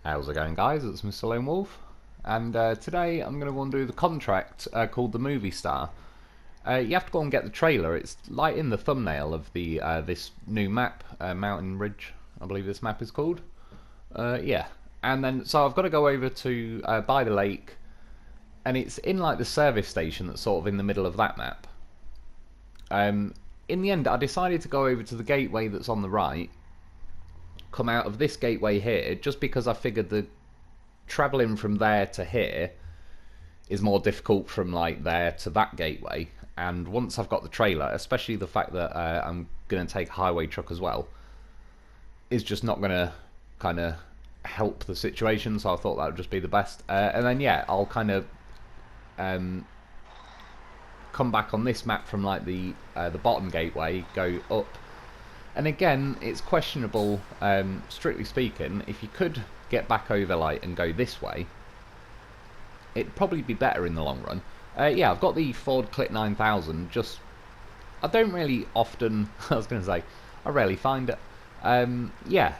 How's it going, guys? It's Mr. Lone Wolf, and today I'm going to go and do the contract called the Movie Star. You have to go and get the trailer. It's like in the thumbnail of the this new map, Mountain Ridge, I believe this map is called. Yeah, and then so I've got to go over to by the lake, and it's in like the service station that's sort of in the middle of that map. In the end, I decided to go over to the gateway that's on the right, come out of this gateway here, just because I figured the travelling from there to here is more difficult from like there to that gateway. And once I've got the trailer, especially the fact that I'm going to take a highway truck as well, is just not going to kind of help the situation, so I thought that would just be the best. And then yeah, I'll kind of come back on this map from like the bottom gateway, go up. And again, it's questionable, strictly speaking, if you could get back over like and go this way, it'd probably be better in the long run. Yeah, I've got the Ford Clip 9000, just, I don't really often, I was going to say, I rarely find it. Yeah,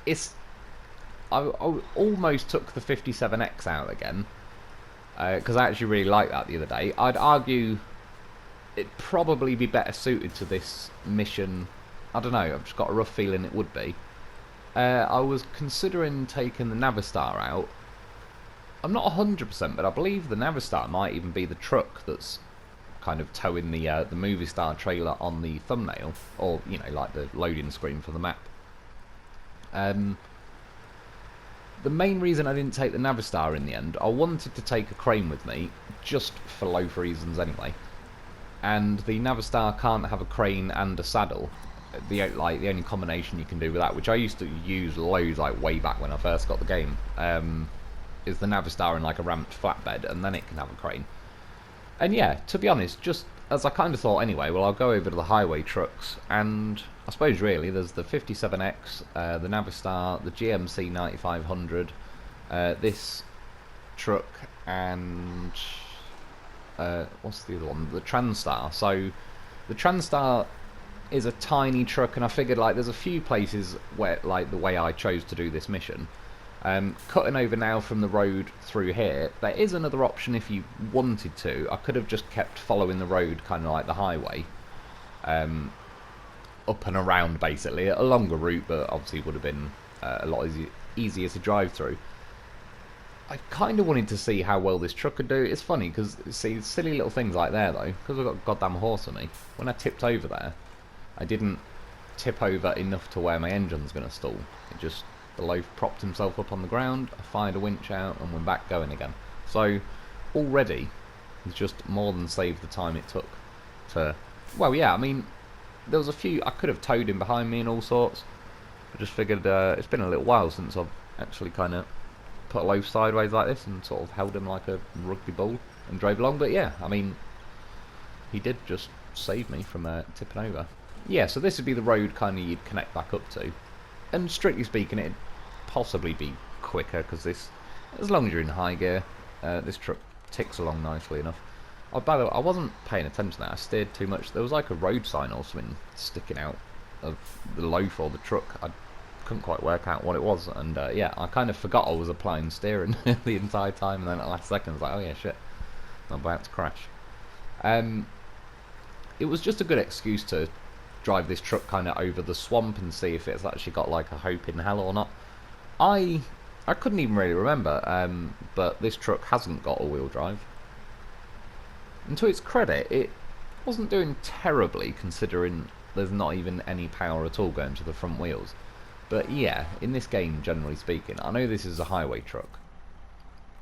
it's, I almost took the 57X out again, because I actually really liked that the other day. I'd argue it'd probably be better suited to this mission. I don't know, I've just got a rough feeling it would be. I was considering taking the Navistar out. I'm not 100%, but I believe the Navistar might even be the truck that's kind of towing the Movie Star trailer on the thumbnail, or, you know, like the loading screen for the map. The main reason I didn't take the Navistar in the end, I wanted to take a crane with me, just for loaf reasons anyway. And the Navistar can't have a crane and a saddle. The only combination you can do with that, which I used to use loads like way back when I first got the game, is the Navistar in like a ramped flatbed, and then it can have a crane. And yeah, to be honest, just as I kind of thought anyway, well, I'll go over to the highway trucks, and I suppose really there's the 57X, the Navistar, the GMC 9500, this truck, and what's the other one? The Transtar. So the Transtar is a tiny truck, and I figured like there's a few places where, like the way I chose to do this mission, cutting over now from the road through here, there is another option if you wanted to. I could have just kept following the road, kind of like the highway, up and around basically, a longer route, but obviously would have been a lot easier to drive through. I kind of wanted to see how well this truck could do. It's funny because, see, silly little things like there though, because I've got a goddamn horse on me, when I tipped over there, I didn't tip over enough to where my engine's going to stall. It just, the loaf propped himself up on the ground, I fired a winch out and went back going again. So already it's just more than saved the time it took to, well yeah, I mean there was a few, I could have towed him behind me and all sorts. I just figured it's been a little while since I've actually kind of put a loaf sideways like this and sort of held him like a rugby ball and drove along. But yeah, I mean he did just save me from tipping over. Yeah, so this would be the road kind of you'd connect back up to. And strictly speaking, it'd possibly be quicker, because this, as long as you're in high gear, this truck ticks along nicely enough. Oh, by the way, I wasn't paying attention to that, I steered too much. There was like a road sign or something sticking out of the loaf or the truck. I couldn't quite work out what it was, and yeah, I kind of forgot I was applying steering the entire time, and then at the last second I was like, oh yeah, shit, I'm about to crash. It was just a good excuse to drive this truck kind of over the swamp and see if it's actually got like a hope in hell or not. I couldn't even really remember, but this truck hasn't got all-wheel drive. And to its credit, it wasn't doing terribly considering there's not even any power at all going to the front wheels. But yeah, in this game, generally speaking, I know this is a highway truck,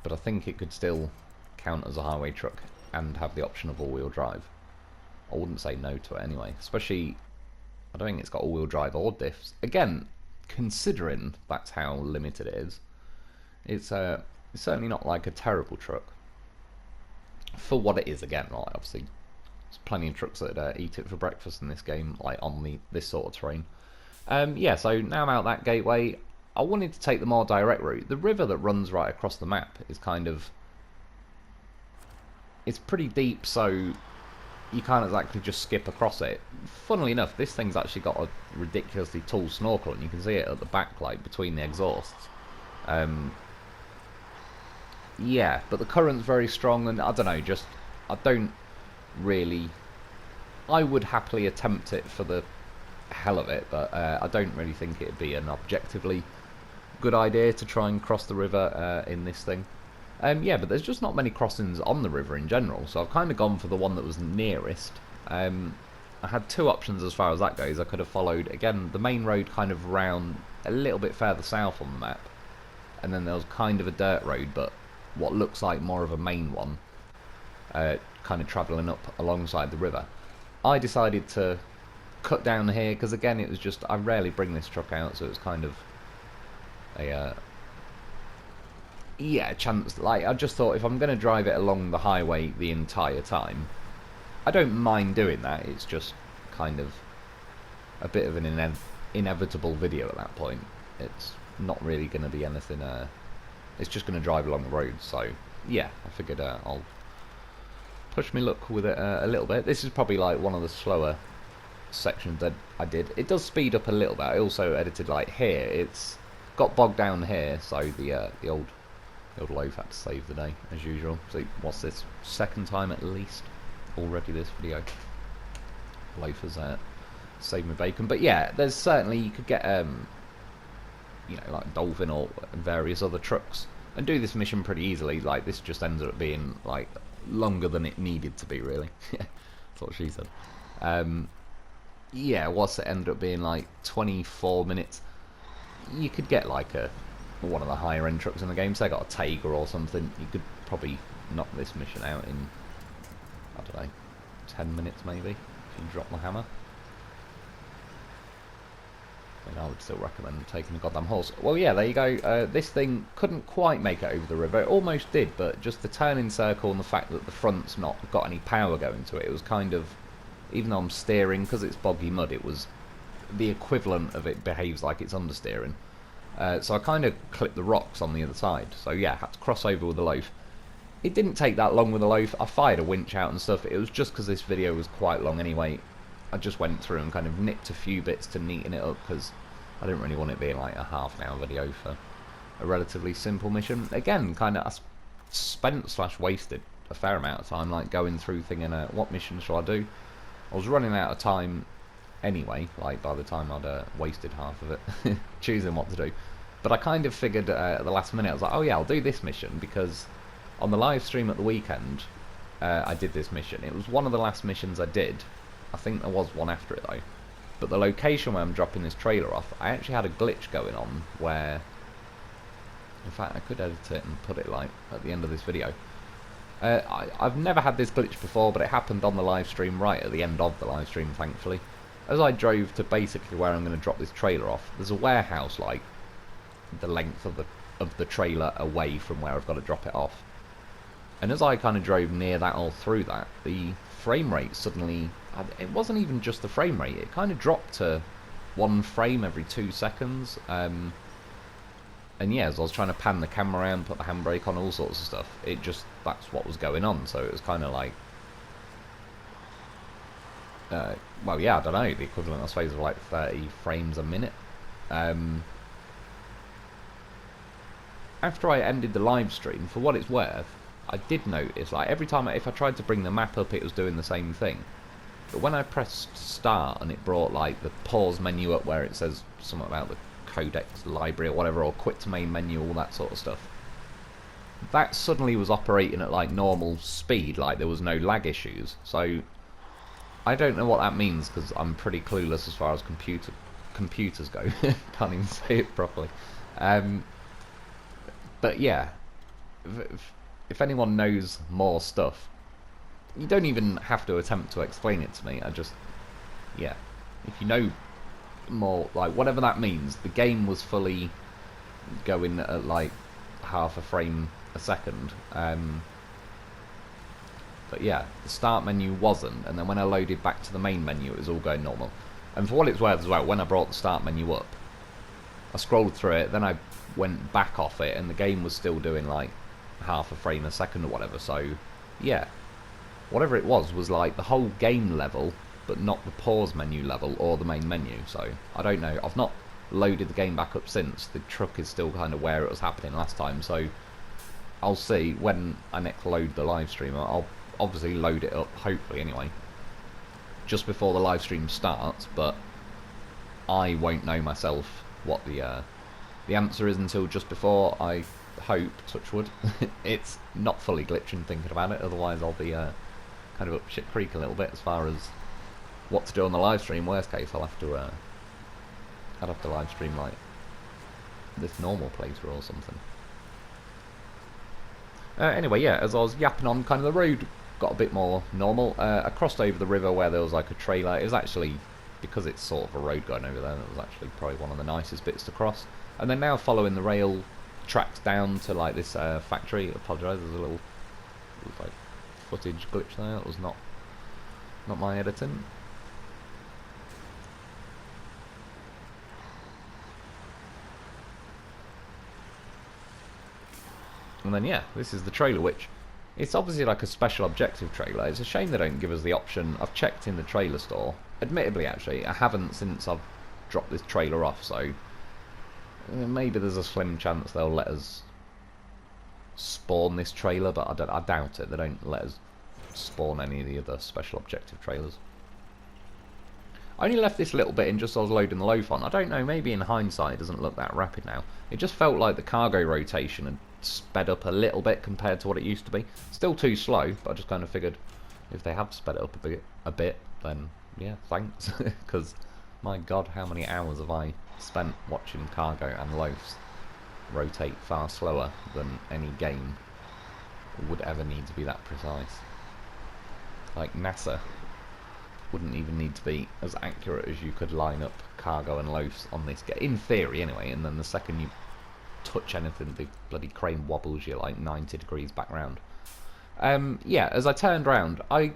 but I think it could still count as a highway truck and have the option of all-wheel drive. I wouldn't say no to it anyway, especially, I don't think it's got all-wheel drive or diffs. Again, considering that's how limited it is, it's certainly not like a terrible truck for what it is. Again, like obviously there's plenty of trucks that eat it for breakfast in this game, like on this sort of terrain. Yeah, so now I'm out that gateway. I wanted to take the more direct route. The river that runs right across the map is kind of, it's pretty deep, so you can't exactly just skip across it. Funnily enough, this thing's actually got a ridiculously tall snorkel, and you can see it at the back, like between the exhausts. Yeah, but the current's very strong, and I don't know, just I don't really. I would happily attempt it for the hell of it, but I don't really think it'd be an objectively good idea to try and cross the river in this thing. Yeah, but there's just not many crossings on the river in general, so I've kind of gone for the one that was nearest. I had two options as far as that goes. I could have followed, again, the main road kind of round a little bit further south on the map, and then there was kind of a dirt road, but what looks like more of a main one, kind of travelling up alongside the river. I decided to cut down here, because again, it was just, I rarely bring this truck out, so it was kind of a yeah, chance. Like, I just thought if I'm going to drive it along the highway the entire time, I don't mind doing that. It's just kind of a bit of an inevitable video at that point. It's not really going to be anything. It's just going to drive along the road. So yeah, I figured I'll push my luck with it a little bit. This is probably like one of the slower sections that I did. It does speed up a little bit. I also edited like here. It's got bogged down here, so the old Lo4f had to save the day as usual. So what's this? Second time at least already this video. Lo4f's saved me bacon. But yeah, there's certainly, you could get you know, like Dolphin or various other trucks and do this mission pretty easily. Like, this just ended up being like longer than it needed to be, really. That's what she said. Yeah, what's it ended up being, like 24 minutes. You could get like one of the higher end trucks in the game, so I got a Tiger or something. You could probably knock this mission out in, I don't know, 10 minutes maybe, if you drop the hammer. And I would still recommend taking a goddamn horse. Well, yeah, there you go. This thing couldn't quite make it over the river. It almost did, but just the turning circle and the fact that the front's not got any power going to it, it was kind of, even though I'm steering, because it's boggy mud, it was the equivalent of it behaves like it's understeering. So I kind of clipped the rocks on the other side. So yeah, had to cross over with the Lo4f. It didn't take that long with the Lo4f. I fired a winch out and stuff. It was just because this video was quite long anyway. I just went through and kind of nicked a few bits to neaten it up, because I didn't really want it being like a half-an-hour video for a relatively simple mission. Again, kind of, I spent / wasted a fair amount of time like going through thinking, what mission shall I do? I was running out of time anyway, like by the time I'd wasted half of it choosing what to do. But I kind of figured at the last minute, I was like, oh yeah, I'll do this mission, because on the live stream at the weekend I did this mission. It was one of the last missions I did. I think there was one after it though, but the location where I'm dropping this trailer off, I actually had a glitch going on where, in fact I could edit it and put it like at the end of this video. I've never had this glitch before, but it happened on the live stream right at the end of the live stream, thankfully. As I drove to basically where I'm going to drop this trailer off, there's a warehouse like the length of the trailer away from where I've got to drop it off. And as I kind of drove near that or through that, the frame rate suddenly, it wasn't even just the frame rate, it kind of dropped to 1 frame every 2 seconds. And yeah, as I was trying to pan the camera around, put the handbrake on, all sorts of stuff, it just, that's what was going on. So it was kind of like, well, yeah, I don't know, the equivalent, I suppose, of like 30 frames a minute. After I ended the live stream, for what it's worth, I did notice, like, every time, if I tried to bring the map up, it was doing the same thing. But when I pressed start and it brought, like, the pause menu up where it says something about the codex library or whatever, or quit to main menu, all that sort of stuff, that suddenly was operating at, like, normal speed, like there was no lag issues. So I don't know what that means, because I'm pretty clueless as far as computers go. Can't even say it properly. But yeah, if anyone knows more stuff, you don't even have to attempt to explain it to me. I just, yeah, if you know more, like, whatever that means, the game was fully going at like half a frame a second. But yeah, the start menu wasn't, and then when I loaded back to the main menu, it was all going normal. And for what it's worth as well, when I brought the start menu up, I scrolled through it, then I went back off it, and the game was still doing like half a frame a second or whatever. So yeah, whatever it was like the whole game level, but not the pause menu level or the main menu. So I don't know, I've not loaded the game back up since, the truck is still kind of where it was happening last time. So I'll see when I next load the live stream. I'll obviously load it up, hopefully anyway, just before the live stream starts, but I won't know myself what the answer is until just before. I hope, touch wood, it's not fully glitching thinking about it, otherwise I'll be kind of up shit creek a little bit as far as what to do on the live stream. Worst case, I'd have to live stream like this normal playthrough or something. Anyway, yeah, as I was yapping on, kind of the road got a bit more normal. I crossed over the river where there was like a trailer. It was actually, because it's sort of a road going over there, that was actually probably one of the nicest bits to cross. And then now following the rail tracks down to like this factory. I apologise, there's a little like footage glitch there. That was not my editing. And then yeah, this is the trailer, which it's obviously like a special objective trailer. It's a shame they don't give us the option. I've checked in the trailer store. Admittedly, actually, I haven't since I've dropped this trailer off, so maybe there's a slim chance they'll let us spawn this trailer, but I doubt it. They don't let us spawn any of the other special objective trailers. I only left this little bit in just as I was loading the Lo4f on. I don't know, maybe in hindsight it doesn't look that rapid now. It just felt like the cargo rotation had sped up a little bit compared to what it used to be. Still too slow, but I just kind of figured if they have sped it up a bit, then yeah, thanks. Because my god, how many hours have I spent watching cargo and loafs rotate far slower than any game would ever need to be that precise. Like NASA wouldn't even need to be as accurate as you could line up cargo and loafs on this game, in theory anyway, and then the second you touch anything, the bloody crane wobbles you like 90 degrees back round. Yeah, as I turned round, I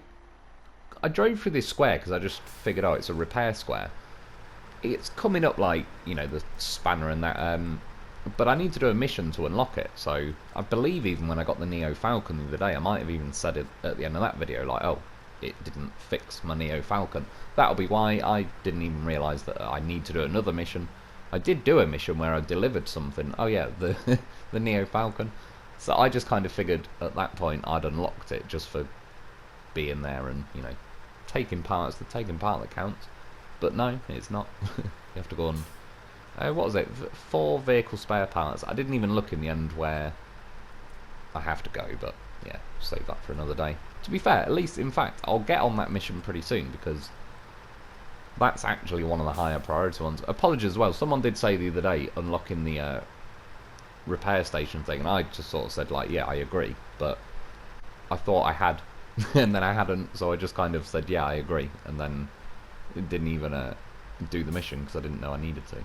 drove through this square because I just figured, oh, it's a repair square. It's coming up like, you know, the spanner and that, but I need to do a mission to unlock it. So I believe even when I got the Neo Falcon the other day, I might have even said it at the end of that video, like, oh, it didn't fix my Neo Falcon. That'll be why I didn't even realise that I need to do another mission. I did do a mission where I delivered something. Oh yeah, the the Neo Falcon. So I just kind of figured at that point I'd unlocked it just for being there and, you know, taking part. It's the taking part that counts. But no, it's not. You have to go on. What was it? 4 vehicle spare parts. I didn't even look in the end where I have to go, but yeah, save that for another day. To be fair, at least, in fact, I'll get on that mission pretty soon because that's actually one of the higher priority ones. Apologies as well. Someone did say the other day unlocking the repair station thing, and I just sort of said like, yeah, I agree, but I thought I had, and then I hadn't, so I just kind of said, yeah, I agree, and then it didn't even do the mission because I didn't know I needed to.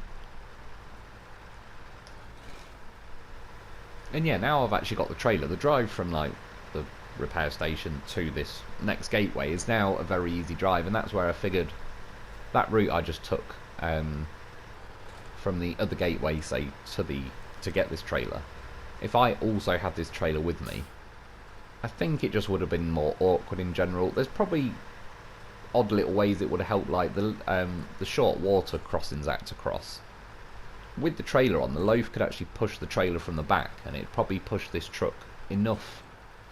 And yeah, now I've actually got the trailer. The drive from like the repair station to this next gateway is now a very easy drive, and that's where I figured that route I just took from the other gateway, say, to get this trailer. If I also had this trailer with me, I think it just would have been more awkward in general. There's probably odd little ways it would have helped, like the short water crossings I had to cross. With the trailer on, the Lo4f could actually push the trailer from the back, and it'd probably push this truck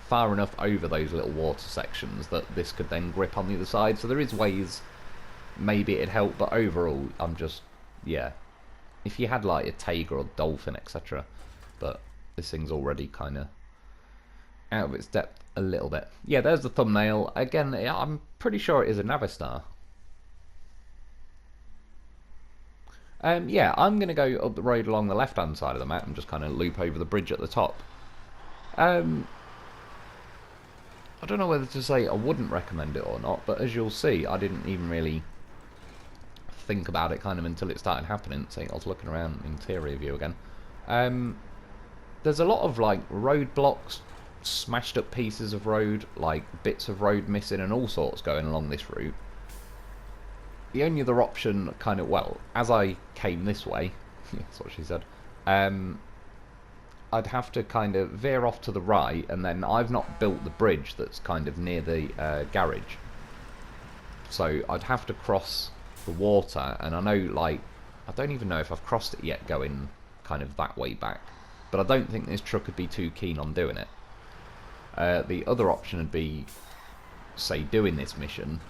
far enough over those little water sections that this could then grip on the other side. So there is ways maybe it'd help, but overall, I'm just, yeah. If you had like a tiger or dolphin, etc., but this thing's already kind of out of its depth a little bit. Yeah, there's the thumbnail. Again, I'm pretty sure it is a Navistar. Yeah, I'm going to go up the road along the left-hand side of the map and just kind of loop over the bridge at the top. I don't know whether to say I wouldn't recommend it or not, but as you'll see, I didn't even really think about it kind of until it started happening. See, I was looking around interior view again. There's a lot of like roadblocks, smashed up pieces of road, like bits of road missing and all sorts going along this route. The only other option, kind of, well, as I came this way, that's what she said, I'd have to kind of veer off to the right, and then I've not built the bridge that's kind of near the garage. So I'd have to cross the water, and I know, like, I don't even know if I've crossed it yet going kind of that way back. But I don't think this truck would be too keen on doing it. The other option would be, say, doing this mission.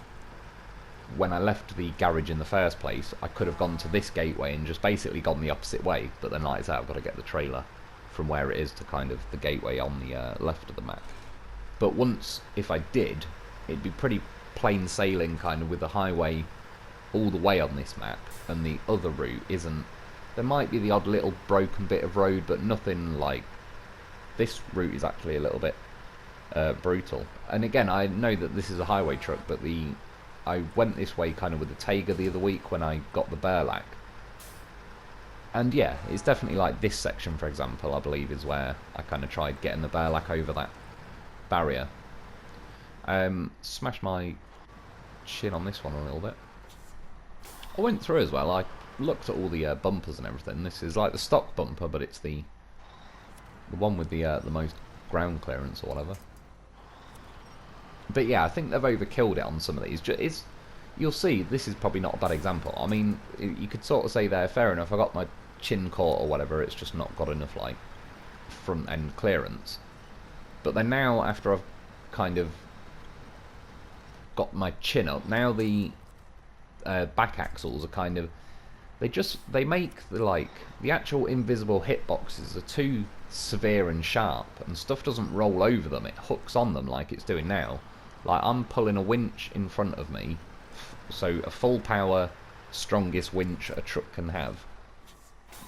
When I left the garage in the first place, I could have gone to this gateway and just basically gone the opposite way. But then, like I said, I've got to get the trailer from where it is to kind of the gateway on the left of the map. But once, if I did, it'd be pretty plain sailing kind of with the highway all the way on this map, and the other route isn't. There might be the odd little broken bit of road, but nothing like this route is actually a little bit brutal. And again, I know that this is a highway truck, but I went this way kind of with the Taiga the other week when I got the Burlack. And yeah, it's definitely like this section, for example, I believe is where I kind of tried getting the Burlack over that barrier. Smashed my chin on this one a little bit. I went through as well. I looked at all the bumpers and everything. This is like the stock bumper, but it's the one with the most ground clearance or whatever. But yeah, I think they've overkilled it on some of these. You'll see, this is probably not a bad example. I mean, you could sort of say there, fair enough, I got my chin caught or whatever, it's just not got enough, like, front-end clearance. But then now, after I've kind of got my chin up, now the back axles are kind of... They make the actual invisible hitboxes are too severe and sharp, and stuff doesn't roll over them, it hooks on them like it's doing now. Like, I'm pulling a winch in front of me, so a full power, strongest winch a truck can have,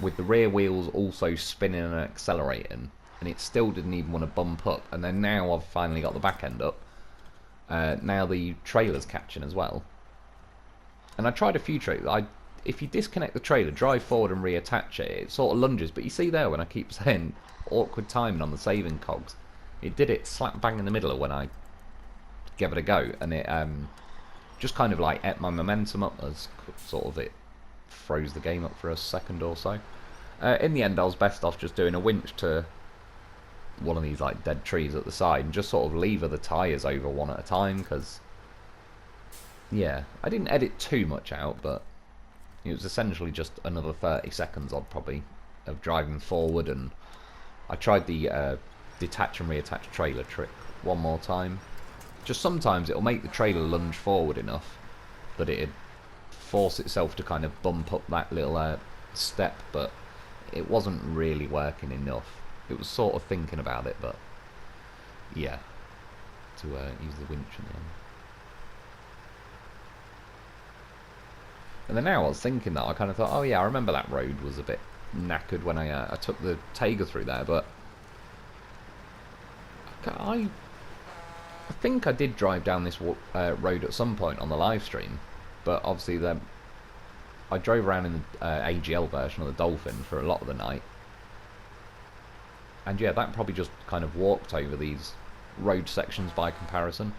with the rear wheels also spinning and accelerating, and it still didn't even want to bump up. And then now I've finally got the back end up, now the trailer's catching as well. And I tried a few tricks. If you disconnect the trailer, drive forward and reattach it, it sort of lunges. But you see there, when I keep saying awkward timing on the saving cogs, it did it slap bang in the middle of when I gave it a go, and it just kind of like ate my momentum up as sort of it froze the game up for a second or so. In the end, I was best off just doing a winch to one of these like dead trees at the side and just sort of lever the tyres over one at a time, because yeah, I didn't edit too much out, but it was essentially just another 30 seconds odd probably of driving forward. And I tried the detach and reattach trailer trick one more time. Just sometimes it'll make the trailer lunge forward enough that it'd force itself to kind of bump up that little step, but it wasn't really working enough. It was sort of thinking about it, but yeah, to use the winch in the end. And then now I was thinking that, I kind of thought, oh yeah, I remember that road was a bit knackered when I took the Taiga through there, but I think I did drive down this road at some point on the live stream, but obviously then I drove around in the AGL version of the Dolphin for a lot of the night. And yeah, that probably just kind of walked over these road sections by comparison.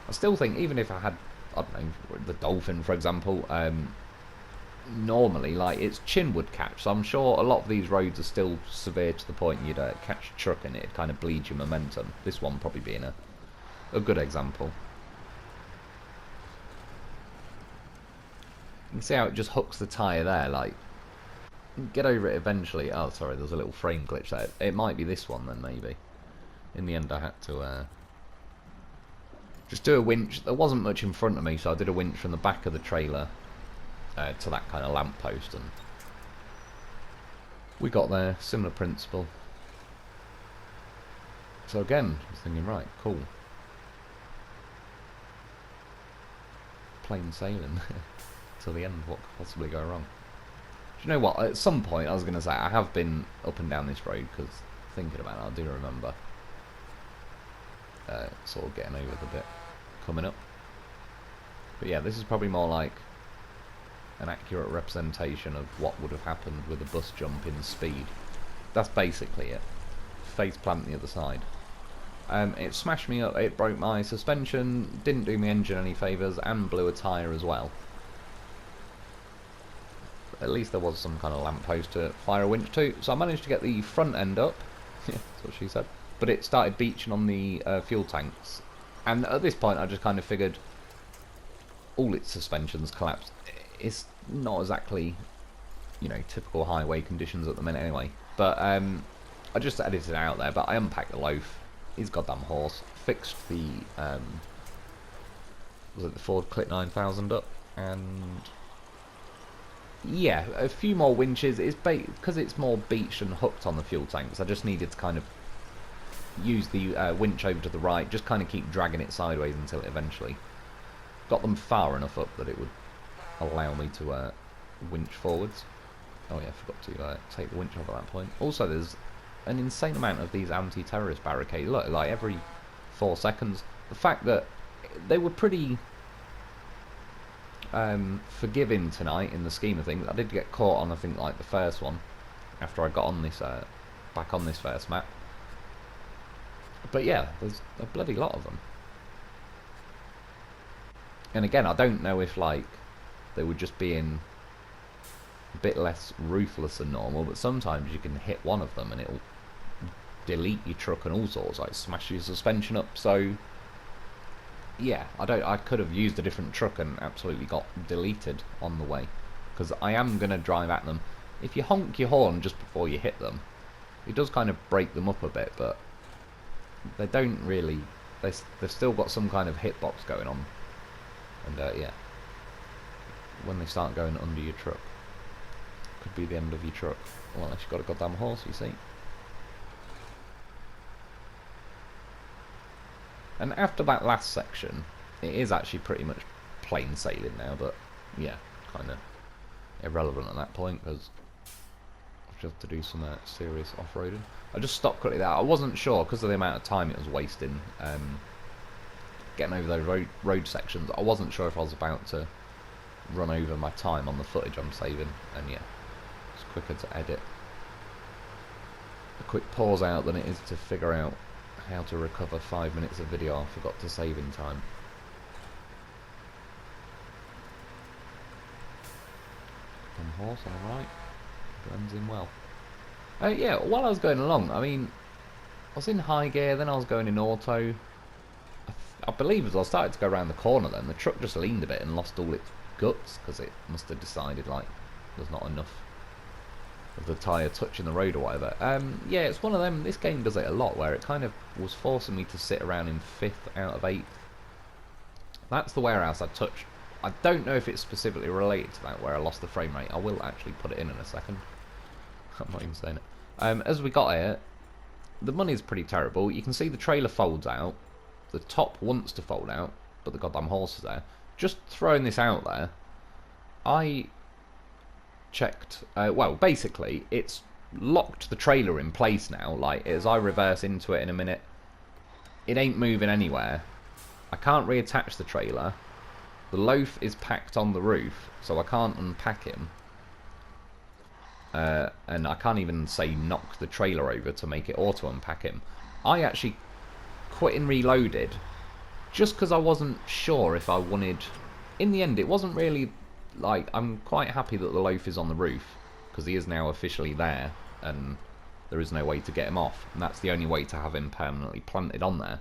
I still think, even if I had, I don't know, the Dolphin for example, normally like its chin would catch, so I'm sure a lot of these roads are still severe to the point you'd catch a truck and it'd kind of bleed your momentum. This one probably being a good example. You can see how it just hooks the tyre there, like, get over it eventually. Oh sorry, there's a little frame glitch there. It might be this one then, maybe. In the end I had to just do a winch. There wasn't much in front of me, so I did a winch from the back of the trailer to that kind of lamppost, and we got there. Similar principle. So again, I was thinking, right, cool. Plain sailing till the end. What could possibly go wrong? Do you know what? At some point, I was going to say, I have been up and down this road, because thinking about it, I do remember sort of getting over the bit coming up. But yeah, this is probably more like an accurate representation of what would have happened with a bus jump in speed. That's basically it. Face plant the other side. It smashed me up, it broke my suspension, didn't do my engine any favours, and blew a tyre as well. At least there was some kind of lamppost to fire a winch to, so I managed to get the front end up. Yeah, that's what she said. But it started beaching on the fuel tanks, and at this point I just kind of figured all its suspensions collapsed. It's not exactly you know, typical highway conditions at the minute anyway. But I just edited it out there, but I unpacked the loaf. He's goddamn horse. Fixed the was it the Ford Clip 9000 up, and yeah, a few more winches. It's because it's more beached and hooked on the fuel tanks. I just needed to kind of use the winch over to the right, just kind of keep dragging it sideways until it eventually got them far enough up that it would allow me to winch forwards. Oh yeah, I forgot to take the winch off at that point. Also, there's an insane amount of these anti-terrorist barricades. Look, like every 4 seconds. The fact that they were pretty forgiving tonight in the scheme of things. I did get caught on, I think, like the first one after I got on this back on this first map. But yeah, there's a bloody lot of them. And again, I don't know if like they were just being a bit less ruthless than normal, but sometimes you can hit one of them and it'll delete your truck and all sorts, like smash your suspension up. So yeah, I could have used a different truck and absolutely got deleted on the way, because I am going to drive at them. If you honk your horn just before you hit them, it does kind of break them up a bit, but they don't really, they've still got some kind of hitbox going on. And yeah, when they start going under your truck, could be the end of your truck. Well, unless you've got a goddamn horse, you see. And after that last section, it is actually pretty much plain sailing now, but yeah, kind of irrelevant at that point, because I've just to do some serious off-roading. I just stopped quickly there. I wasn't sure, because of the amount of time it was wasting getting over those road sections. I wasn't sure if I was about to run over my time on the footage I'm saving, and yeah, it's quicker to edit a quick pause out than it is to figure out how to recover 5 minutes of video I forgot to save in time. Horse on the right, blends in well. Yeah, while I was going along, I mean, I was in high gear, then I was going in auto. I believe as I started to go around the corner then, the truck just leaned a bit and lost all its guts, because it must have decided like there's not enough of the tyre touching the road or whatever. Yeah, it's one of them, this game does it a lot, where it kind of was forcing me to sit around in 5th out of 8th. That's the warehouse I touched. I don't know if it's specifically related to that, where I lost the frame rate. I will actually put it in a second. I'm not even saying it. As we got here, the money's pretty terrible. You can see the trailer folds out. The top wants to fold out, but the goddamn horse is there. Just throwing this out there, I checked, well, basically, it's locked the trailer in place now. Like, as I reverse into it in a minute, it ain't moving anywhere. I can't reattach the trailer. The loaf is packed on the roof, so I can't unpack him. And I can't even say knock the trailer over to make it auto unpack him. I actually quit and reloaded just because I wasn't sure if I wanted. In the end, it wasn't really like, I'm quite happy that the loaf is on the roof, because he is now officially there and there is no way to get him off, and that's the only way to have him permanently planted on there.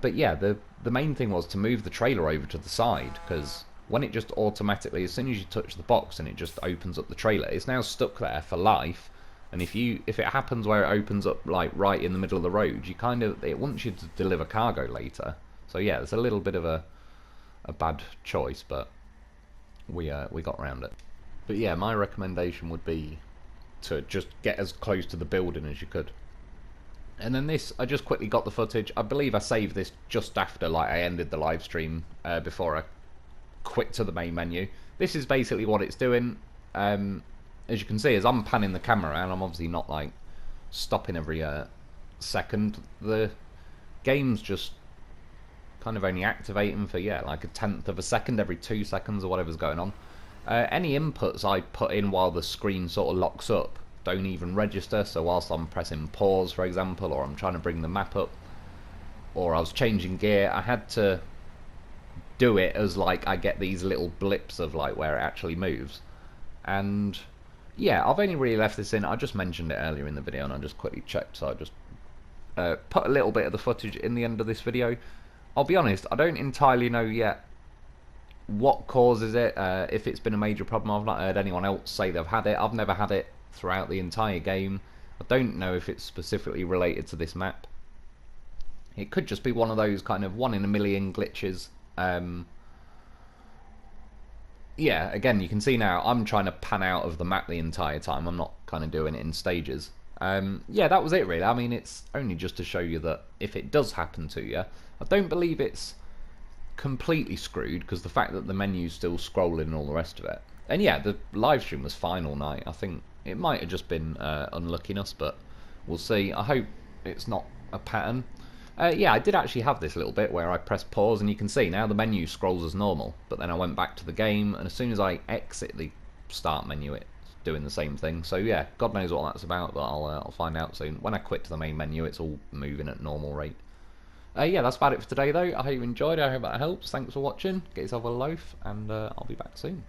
But yeah, the main thing was to move the trailer over to the side, because when it just automatically, as soon as you touch the box and it just opens up the trailer, it's now stuck there for life. And if it happens where it opens up like right in the middle of the road, you kind of, it wants you to deliver cargo later. So yeah, it's a little bit of a bad choice, but we got around it. But yeah, my recommendation would be to just get as close to the building as you could. And then this, I just quickly got the footage. I believe I saved this just after like I ended the live stream, before I quit to the main menu. This is basically what it's doing. As you can see, as I'm panning the camera, and I'm obviously not like stopping every second, the game's just kind of only activating for, yeah, like 1/10 of a second every 2 seconds or whatever's going on. Any inputs I put in while the screen sort of locks up don't even register, so whilst I'm pressing pause, for example, or I'm trying to bring the map up, or I was changing gear, I had to do it as like I get these little blips of like where it actually moves. And yeah, I've only really left this in. I just mentioned it earlier in the video and I just quickly checked, so I just put a little bit of the footage in the end of this video. I'll be honest, I don't entirely know yet what causes it, if it's been a major problem. I've not heard anyone else say they've had it. I've never had it throughout the entire game. I don't know if it's specifically related to this map. It could just be one of those kind of 1 in a million glitches. Yeah, again, you can see now I'm trying to pan out of the map the entire time. I'm not kind of doing it in stages. Yeah, that was it really. I mean, it's only just to show you that if it does happen to you, I don't believe it's completely screwed, because the fact that the menu's still scrolling and all the rest of it. And yeah, the live stream was fine all night. I think it might have just been unluckiness, but we'll see. I hope it's not a pattern. Yeah, I did actually have this little bit where I pressed pause, and you can see now the menu scrolls as normal, but then I went back to the game, and as soon as I exit the start menu, it's doing the same thing. So yeah, God knows what that's about, but I'll find out soon. When I quit to the main menu, it's all moving at normal rate. Yeah, that's about it for today though. I hope you enjoyed. I hope that helps. Thanks for watching. Get yourself a loaf, and I'll be back soon.